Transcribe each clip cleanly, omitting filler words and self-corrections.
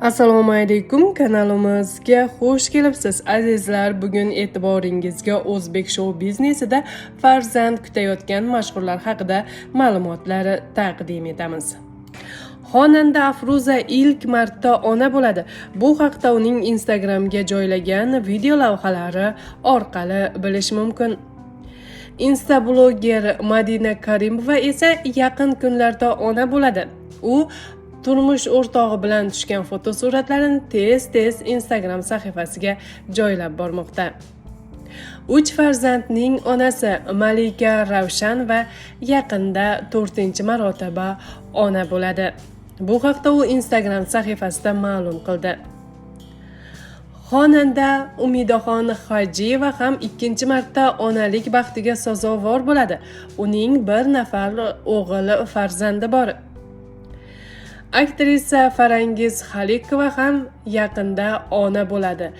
Assalomu alaykum, kanalimizga xush kelibsiz azizlar. Bugun e'tiboringizga O'zbek shou biznesida farzand kutayotgan mashhurlar haqida ma'lumotlar taqdim etamiz. Xonanda Afruza ilk marta ona bo'ladi. Bu haqda uning Instagramga joylagan video lavhalari orqali bilish mumkin. Insta bloger Madina Karimova esa yaqin kunlarda ona bo'ladi. U turmush o'rtog'i bilan tushgan fotosuratlarini tez Instagram sahifasiga joylab bormoqda. 3 farzandning onasi Malika Ravshan va yaqinda 4-marotaba ona bo'ladi. Bu haqda u Instagram sahifasida ma'lum qildi. Xonanda Umidaxon Hajiyeva ham 2-marta onalik baxtiga sazovor bo'ladi. Uning bir nafar o'g'il farzandi bor. Aktrisa Farangiz Xalikova ham yaqinda ona bo'ladi.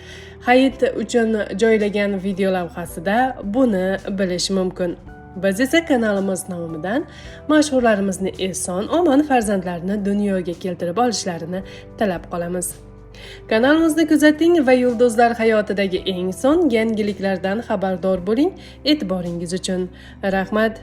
Hayit uchun joylagan video lavhasida buni bilish mumkin. Biz esa kanalimiz nomidan mashhurlarimizni eson-omon farzandlarini dunyoga keltirib olishlarini tilab qolamiz. Kanalimizni kuzating va yulduzlar hayotidagi eng son yangiliklardan xabardor bo'ling. E'tiboringiz uchun rahmat.